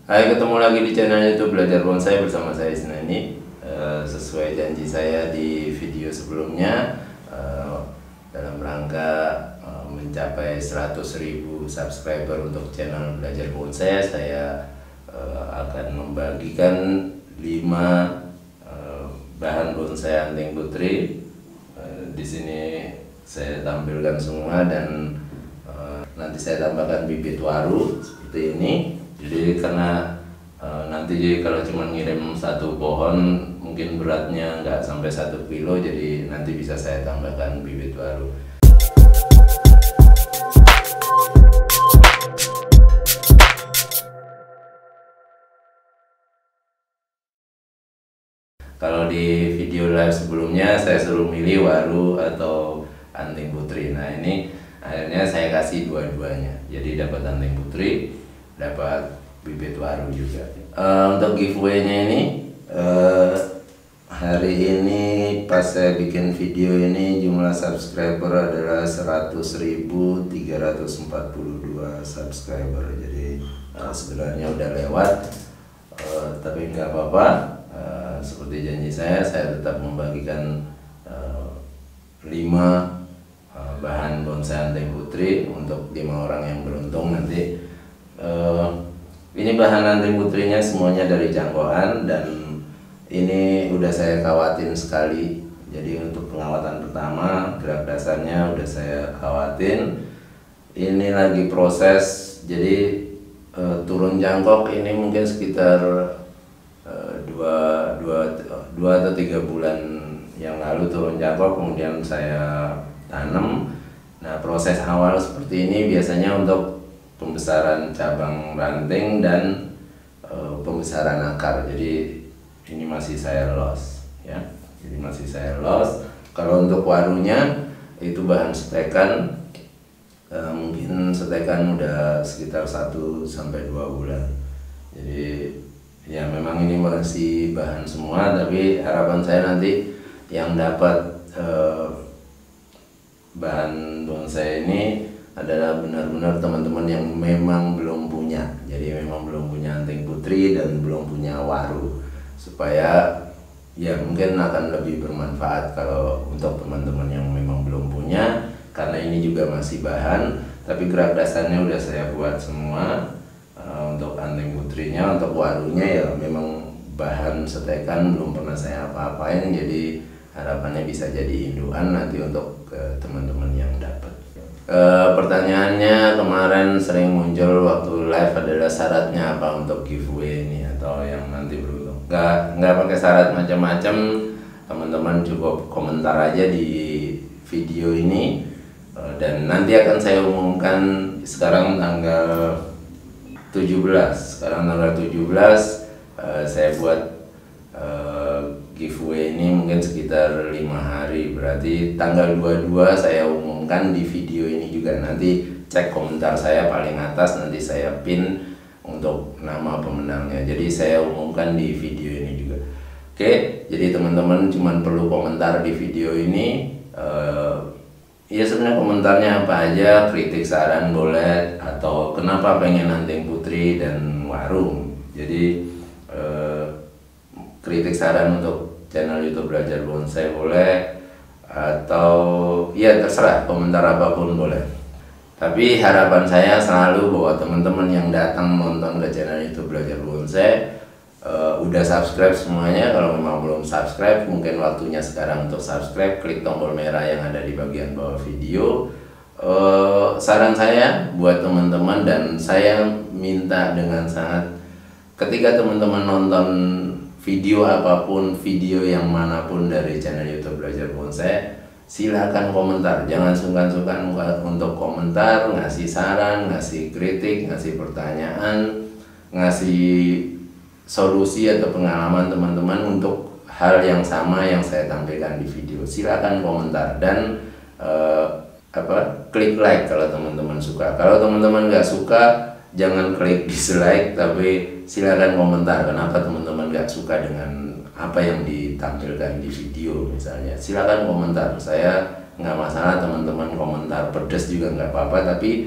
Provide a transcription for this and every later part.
Hai, ketemu lagi di channel YouTube Belajar Bonsai bersama saya Isnani. Sesuai janji saya di video sebelumnya, dalam rangka mencapai 100.000 subscriber untuk channel Belajar Bonsai, saya akan membagikan 5 bahan bonsai anting putri. Di sini saya tampilkan semua dan nanti saya tambahkan bibit waru seperti ini. Jadi karena nanti kalau cuma ngirim satu pohon mungkin beratnya nggak sampai 1 kilo, jadi nanti bisa saya tambahkan bibit waru. Kalau di video live sebelumnya saya suruh milih waru atau anting putri. Nah ini akhirnya saya kasih dua-duanya. Jadi dapat anting putri, dapat bibit waru juga. Untuk giveaway-nya ini hari ini pas saya bikin video ini jumlah subscriber adalah 100.342 subscriber. Jadi sebenarnya udah lewat, tapi nggak apa-apa. Seperti janji saya tetap membagikan 5 bahan bonsai anting putri untuk 5 orang yang beruntung nanti. Ini bahan anting putrinya semuanya dari jangkoan dan ini udah saya kawatin sekali. Jadi untuk pengawatan pertama gerak dasarnya udah saya kawatin. Ini lagi proses, jadi turun jangkok ini mungkin sekitar 2 atau 3 bulan yang lalu turun jangkok, kemudian saya tanam. Nah proses awal seperti ini biasanya untuk pembesaran cabang ranting dan pembesaran akar. Jadi ini masih saya los ya. Jadi masih saya los. Kalau untuk warunya itu bahan setekan, mungkin setekan udah sekitar 1-2 bulan. Jadi ya memang ini masih bahan semua, tapi harapan saya nanti yang dapat bahan bonsai ini adalah benar-benar teman-teman yang memang belum punya. Jadi memang belum punya anting putri dan belum punya waru, supaya ya mungkin akan lebih bermanfaat kalau untuk teman-teman yang memang belum punya, karena ini juga masih bahan, tapi gerak dasarnya udah saya buat semua. Untuk anting putrinya, untuk warunya ya memang bahan setekan, belum pernah saya apa-apain, jadi harapannya bisa jadi indukan nanti untuk teman-teman yang dapat. Pertanyaannya kemarin sering muncul waktu live adalah syaratnya apa untuk giveaway ini atau yang nanti beruntung. Nggak pakai syarat macam-macam, teman-teman cukup komentar aja di video ini dan nanti akan saya umumkan. Sekarang tanggal 17, saya buat giveaway ini mungkin sekitar 5 hari, berarti tanggal 22 saya umumkan di video ini juga. Nanti cek komentar saya paling atas, nanti saya pin untuk nama pemenangnya, jadi saya umumkan di video ini juga. Oke, jadi teman-teman cuman perlu komentar di video ini. Ya sebenarnya komentarnya apa aja, kritik saran boleh, atau kenapa pengen anting putri dan waru. Jadi kritik saran untuk channel YouTube Belajar Bonsai boleh, atau ya terserah, komentar apapun boleh. Tapi harapan saya selalu bahwa teman-teman yang datang nonton ke channel YouTube Belajar Bonsai udah subscribe semuanya. Kalau memang belum subscribe, mungkin waktunya sekarang untuk subscribe. Klik tombol merah yang ada di bagian bawah video. Saran saya buat teman-teman, dan saya minta dengan sangat, ketika teman-teman nonton video apapun, video yang manapun dari channel YouTube Belajar Bonsai, silakan komentar. Jangan sungkan-sungkan untuk komentar, ngasih saran, ngasih kritik, ngasih pertanyaan, ngasih solusi atau pengalaman teman-teman untuk hal yang sama yang saya tampilkan di video. Silakan komentar dan klik like kalau teman-teman suka. Kalau teman-teman nggak suka, jangan klik dislike, tapi silakan komentar kenapa teman-teman nggak suka dengan apa yang ditampilkan di video misalnya. Silakan komentar, saya nggak masalah teman-teman komentar pedes juga nggak apa-apa, tapi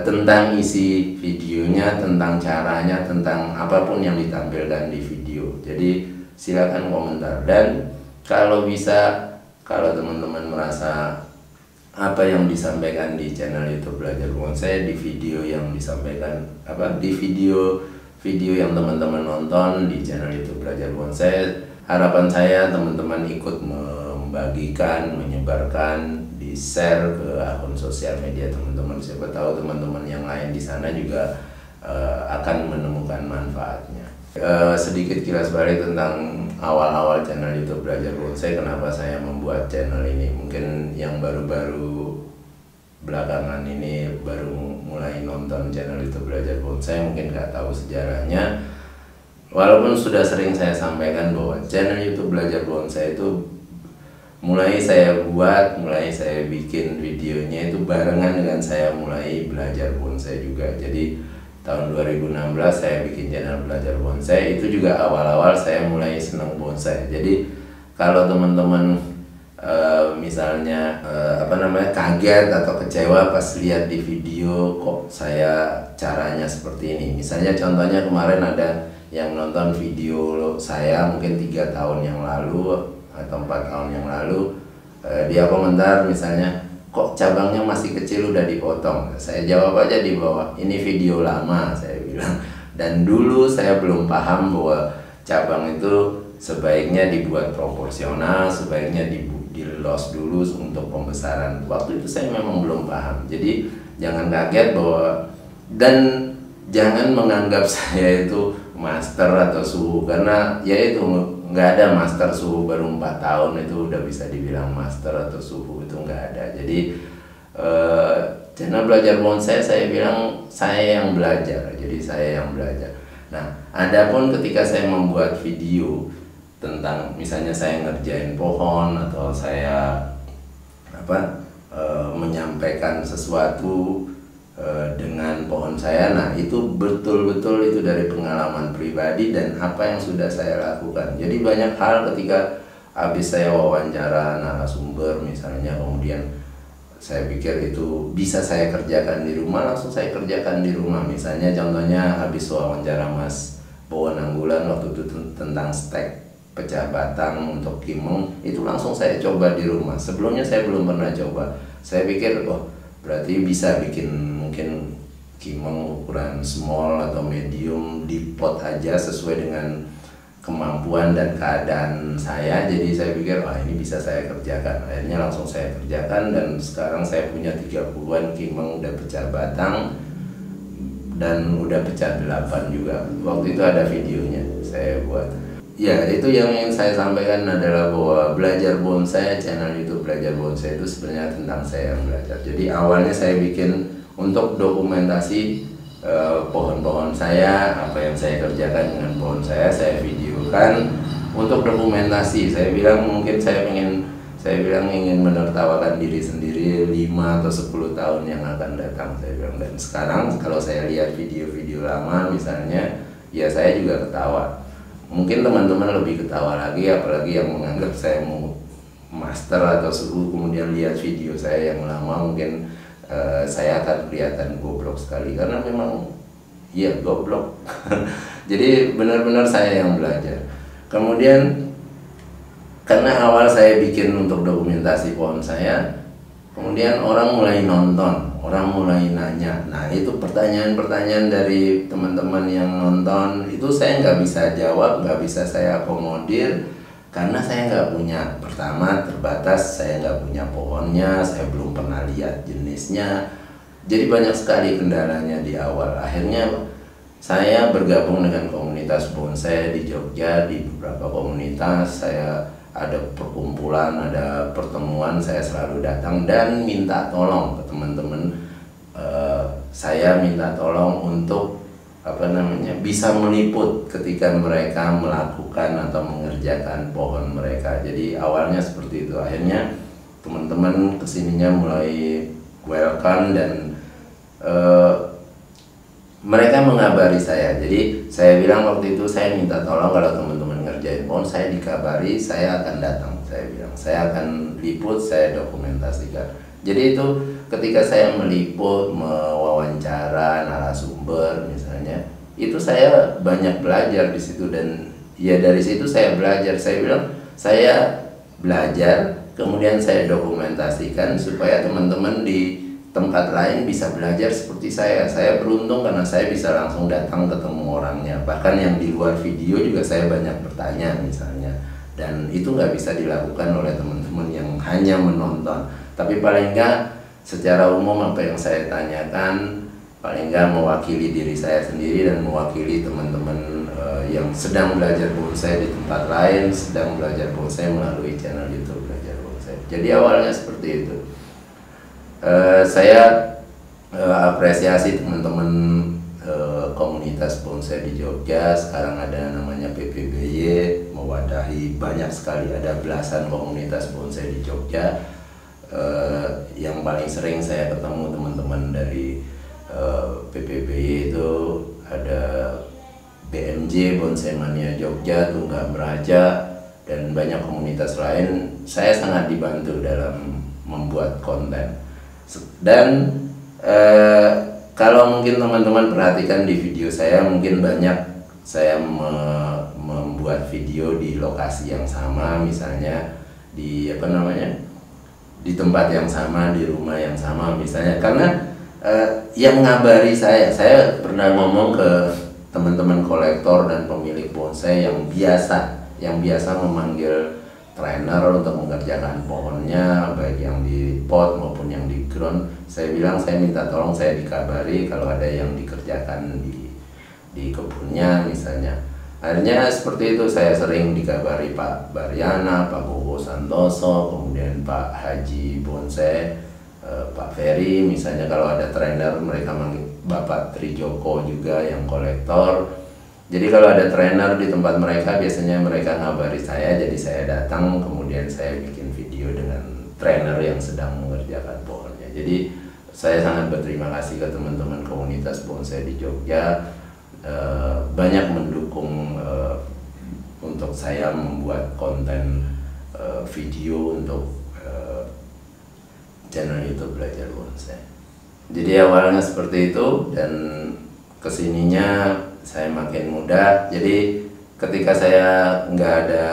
tentang isi videonya, tentang caranya, tentang apapun yang ditampilkan di video. Jadi silakan komentar, dan kalau bisa, kalau teman-teman merasa apa yang disampaikan di channel YouTube Belajar Bonsai, di video yang disampaikan di video yang teman-teman nonton di channel YouTube Belajar Bonsai, harapan saya teman-teman ikut membagikan, menyebarkan, di-share ke akun sosial media teman-teman. Siapa tahu teman-teman yang lain di sana juga akan menemukan manfaatnya. Sedikit kilas balik tentang awal-awal channel YouTube Belajar Bonsai, kenapa saya membuat channel ini. Mungkin yang baru-baru belakangan ini baru mulai nonton channel YouTube Belajar Bonsai mungkin nggak tahu sejarahnya, walaupun sudah sering saya sampaikan bahwa channel YouTube Belajar Bonsai itu mulai saya buat, mulai saya bikin videonya itu barengan dengan saya mulai belajar bonsai juga. Jadi tahun 2016 saya bikin channel Belajar Bonsai, itu juga awal-awal saya mulai senang bonsai. Jadi kalau teman-teman misalnya kaget atau kecewa pas lihat di video kok saya caranya seperti ini. Misalnya contohnya kemarin ada yang nonton video saya mungkin 3 tahun yang lalu atau 4 tahun yang lalu, dia komentar misalnya, kok cabangnya masih kecil udah dipotong. Saya jawab aja di bawah, ini video lama, saya bilang. Dan dulu saya belum paham bahwa cabang itu sebaiknya dibuat proporsional, sebaiknya di-los dulu untuk pembesaran. Waktu itu saya memang belum paham. Jadi jangan kaget bahwa, dan jangan menganggap saya itu master atau suhu, karena ya itu nggak ada master suhu baru 4 tahun itu udah bisa dibilang master atau suhu, itu nggak ada. Jadi channel Belajar Bonsai saya bilang saya yang belajar, jadi saya yang belajar. Nah, adapun ketika saya membuat video tentang misalnya saya ngerjain pohon atau saya menyampaikan sesuatu dengan pohon saya, nah itu betul-betul itu dari pengalaman pribadi dan apa yang sudah saya lakukan. Jadi banyak hal ketika habis saya wawancara narasumber misalnya, kemudian saya pikir itu bisa saya kerjakan di rumah, langsung saya kerjakan di rumah. Misalnya contohnya habis wawancara Mas Bowo Nanggulan waktu itu tentang stek pecah batang untuk kimeng, itu langsung saya coba di rumah. Sebelumnya saya belum pernah coba. Saya pikir berarti bisa bikin mungkin kimeng ukuran small atau medium di pot aja sesuai dengan kemampuan dan keadaan saya. Jadi saya pikir ini bisa saya kerjakan. Akhirnya langsung saya kerjakan, dan sekarang saya punya 30-an kimeng udah pecah batang dan udah pecah 8 juga. Waktu itu ada videonya saya buat. Ya, itu yang ingin saya sampaikan adalah bahwa Belajar Bonsai, channel YouTube Belajar Bonsai itu sebenarnya tentang saya yang belajar. Jadi awalnya saya bikin untuk dokumentasi pohon-pohon saya, apa yang saya kerjakan dengan pohon saya videokan untuk dokumentasi. Saya bilang mungkin saya ingin menertawakan diri sendiri 5 atau 10 tahun yang akan datang, saya bilang. Dan sekarang kalau saya lihat video-video lama misalnya, ya saya juga ketawa. Mungkin teman-teman lebih ketawa lagi, apalagi yang menganggap saya mau master atau suhu, kemudian lihat video saya yang lama, mungkin saya akan kelihatan goblok sekali, karena memang ya goblok. Jadi benar-benar saya yang belajar. Kemudian karena awal saya bikin untuk dokumentasi pohon saya, kemudian orang mulai nonton, orang mulai nanya. Nah, itu pertanyaan-pertanyaan dari teman-teman yang nonton itu saya nggak bisa jawab, nggak bisa saya akomodir, karena saya nggak punya, pertama terbatas, saya nggak punya pohonnya, saya belum pernah lihat jenisnya. Jadi banyak sekali kendalanya di awal. Akhirnya saya bergabung dengan komunitas bonsai di Jogja, di beberapa komunitas. Saya ada perkumpulan, ada pertemuan, saya selalu datang dan minta tolong ke teman-teman. Saya minta tolong untuk bisa meliput ketika mereka melakukan atau mengerjakan pohon mereka. Jadi awalnya seperti itu. Akhirnya teman-teman kesininya mulai welcome, dan mereka mengabari saya. Jadi saya bilang waktu itu saya minta tolong kalau teman-teman ngerjain pohon, saya dikabari, saya akan datang. Saya bilang, saya akan liput, saya dokumentasikan. Jadi itu ketika saya meliput, mewawancara narasumber misalnya, itu saya banyak belajar di situ, dan ya dari situ saya belajar. Saya bilang, saya belajar, kemudian saya dokumentasikan supaya teman-teman di tempat lain bisa belajar seperti saya. Saya beruntung karena saya bisa langsung datang ketemu orangnya. Bahkan yang di luar video juga saya banyak bertanya misalnya. Dan itu nggak bisa dilakukan oleh teman-teman yang hanya menonton. Tapi paling nggak secara umum apa yang saya tanyakan paling nggak mewakili diri saya sendiri dan mewakili teman-teman yang sedang belajar bonsai di tempat lain, sedang belajar bonsai melalui channel YouTube Belajar Bonsai. Jadi awalnya seperti itu. Saya apresiasi teman-teman komunitas bonsai di Jogja. Sekarang ada namanya PPBY, mewadahi banyak sekali, ada belasan komunitas bonsai di Jogja. Yang paling sering saya ketemu teman-teman dari PPBY itu ada BMJ, Bonsai Mania Jogja, Tunggal Meraja, dan banyak komunitas lain. Saya sangat dibantu dalam membuat konten. Dan kalau mungkin teman-teman perhatikan di video saya, mungkin banyak saya membuat video di lokasi yang sama, misalnya di di tempat yang sama, di rumah yang sama misalnya. Karena yang ngabari saya pernah ngomong ke teman-teman kolektor dan pemilik bonsai yang biasa memanggil trainer untuk mengerjakan pohonnya, baik yang di pot maupun yang di ground. Saya bilang, saya minta tolong, saya dikabari kalau ada yang dikerjakan di kebunnya misalnya. Akhirnya seperti itu, saya sering dikabari Pak Baryana, Pak Bowo Santoso, kemudian Pak Haji Bonsai, Pak Ferry misalnya. Kalau ada trainer mereka manggil Bapak Trijoko juga yang kolektor. Jadi kalau ada trainer di tempat mereka, biasanya mereka ngabari saya, jadi saya datang, kemudian saya bikin video dengan trainer yang sedang mengerjakan pohonnya. Jadi saya sangat berterima kasih ke teman-teman komunitas bonsai di Jogja, banyak mendukung untuk saya membuat konten video untuk channel YouTube Belajar Bonsai. Jadi awalnya seperti itu, dan kesininya saya makin mudah. Jadi ketika saya nggak ada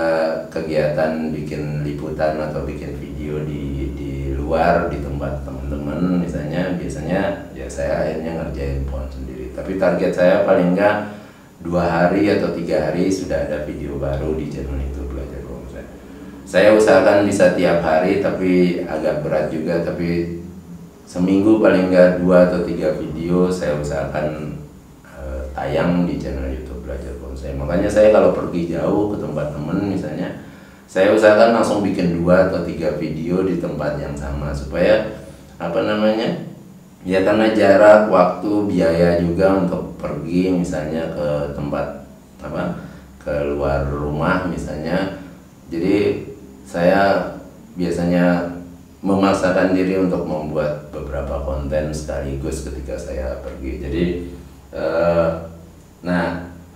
kegiatan bikin liputan atau bikin video di luar, di tempat teman-teman misalnya, biasanya ya saya akhirnya ngerjain pohon sendiri. Tapi target saya paling nggak 2 hari atau 3 hari sudah ada video baru di channel itu Belajar Bonsai. Saya usahakan bisa tiap hari, tapi agak berat juga. Tapi seminggu paling nggak 2 atau 3 video saya usahakan tayang di channel YouTube Belajar Bonsai. Makanya saya kalau pergi jauh ke tempat temen misalnya, saya usahakan langsung bikin 2 atau 3 video di tempat yang sama, supaya ya karena jarak, waktu, biaya juga untuk pergi misalnya ke tempat ke luar rumah misalnya. Jadi saya biasanya memaksakan diri untuk membuat beberapa konten sekaligus ketika saya pergi. Jadi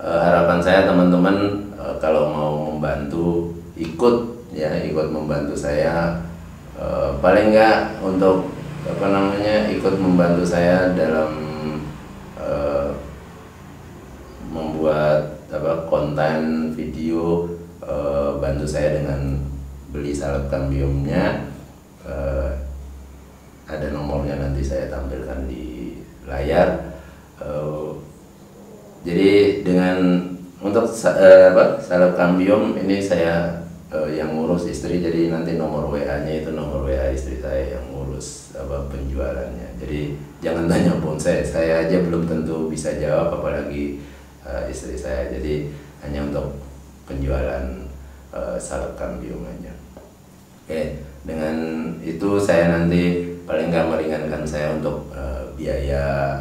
harapan saya teman-teman kalau mau membantu, ikut membantu saya, paling nggak untuk ikut membantu saya dalam membuat konten video, bantu saya dengan beli salep kambiumnya. Ada nomornya, nanti saya tampilkan di layar. Jadi untuk salep kambium ini saya yang ngurus istri, jadi nanti nomor WA-nya itu nomor WA istri saya yang ngurus penjualannya. Jadi jangan tanya bonsai, saya aja belum tentu bisa jawab, apalagi istri saya. Jadi hanya untuk penjualan salep kambium aja. Oke, dengan itu saya nanti paling nggak meringankan saya untuk biaya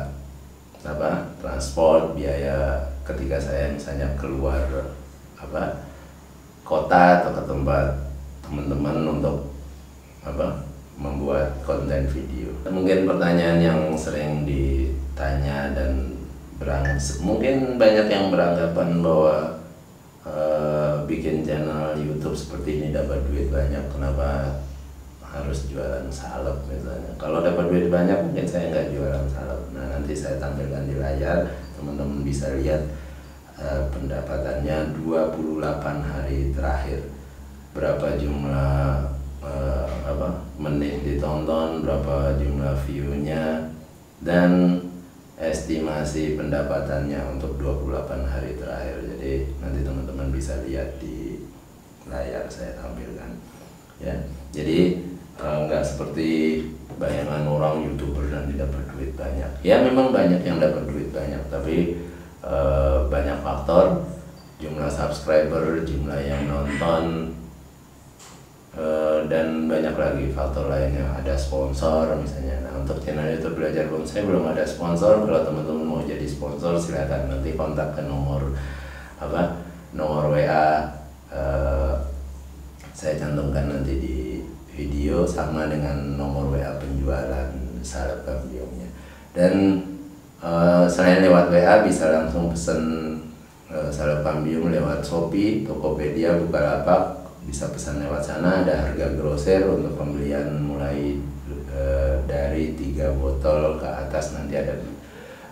transport, biaya ketika saya misalnya keluar kota atau ke tempat teman-teman untuk membuat konten video. Mungkin pertanyaan yang sering ditanya dan mungkin banyak yang beranggapan bahwa bikin channel YouTube seperti ini dapat duit banyak, kenapa harus jualan salep misalnya? Kalau dapat duit banyak mungkin saya nggak jualan salep. Nah, nanti saya tampilkan di layar, teman-teman bisa lihat pendapatannya 28 hari terakhir, berapa jumlah menit ditonton, berapa jumlah view-nya, dan estimasi pendapatannya untuk 28 hari terakhir. Jadi nanti teman-teman bisa lihat di layar saya tampilkan ya. Jadi nggak seperti bayangan orang YouTuber dan tidak berduit banyak. Ya memang banyak yang dapat duit banyak, tapi banyak faktor, jumlah subscriber, jumlah yang nonton, dan banyak lagi faktor lainnya. Ada sponsor misalnya. Nah, untuk channel YouTube Belajar Bonsai belum ada sponsor. Kalau teman-teman mau jadi sponsor silakan nanti kontak ke nomor WA, saya cantumkan nanti di video, sama dengan nomor WA penjualan salep kambiumnya. Dan selain lewat WA bisa langsung pesen salep kambium lewat Shopee, Tokopedia, Bukalapak. Bisa pesan lewat sana, ada harga grosir untuk pembelian mulai dari 3 botol ke atas, nanti ada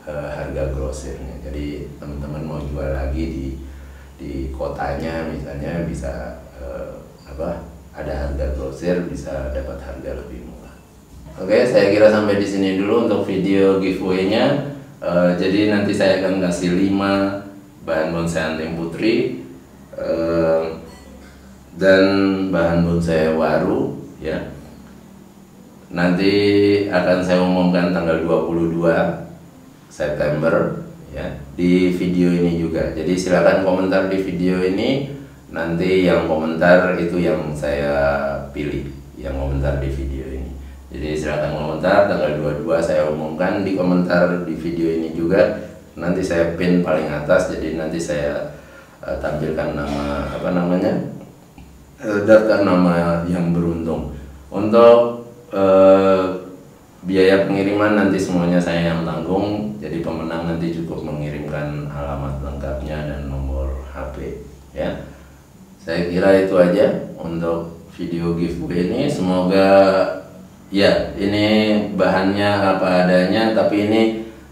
harga grosirnya. Jadi teman-teman mau jual lagi di kotanya misalnya bisa ada harga grosir, bisa dapat harga lebih murah. Oke, saya kira sampai di sini dulu untuk video giveaway-nya. Jadi nanti saya akan kasih 5 bahan bonsai anting putri dan bahan bonsai waru ya. Nanti akan saya umumkan tanggal 22 September ya di video ini juga. Jadi silakan komentar di video ini, nanti yang komentar itu yang saya pilih, yang komentar di video ini. Jadi silakan komentar, tanggal 22 saya umumkan di komentar di video ini juga. Nanti saya pin paling atas, jadi nanti saya tampilkan nama daftar nama yang beruntung. Untuk biaya pengiriman nanti semuanya saya yang tanggung. Jadi pemenang nanti cukup mengirimkan alamat lengkapnya dan nomor HP ya. Saya kira itu aja untuk video giveaway ini. Semoga ya ini bahannya apa adanya, tapi ini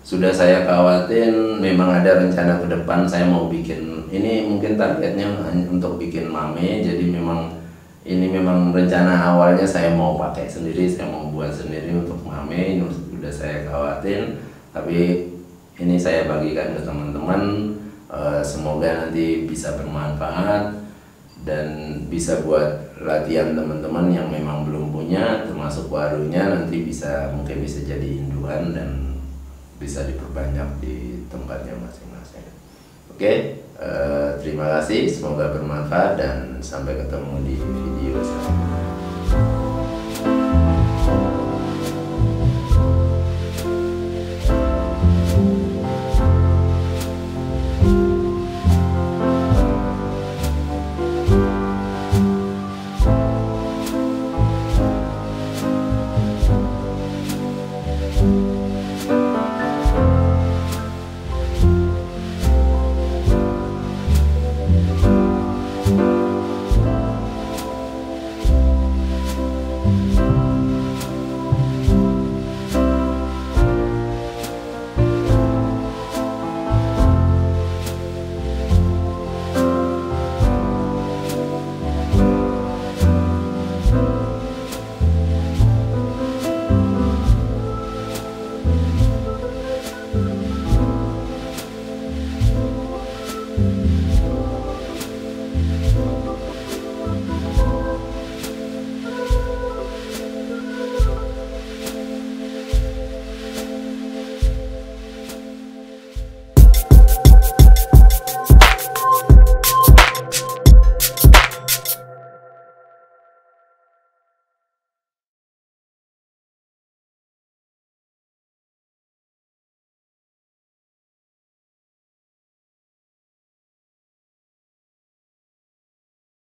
sudah saya kawatin, memang ada rencana ke depan saya mau bikin ini, mungkin targetnya untuk bikin mame. Jadi ini memang rencana awalnya saya mau pakai sendiri, saya mau buat sendiri untuk mame, ini sudah saya kawatin, tapi ini saya bagikan ke teman-teman. Semoga nanti bisa bermanfaat dan bisa buat latihan teman-teman yang memang belum punya, termasuk warunya nanti mungkin bisa jadi induan dan bisa diperbanyak di tempatnya masing-masing. Oke, terima kasih, semoga bermanfaat dan sampai ketemu di video selanjutnya.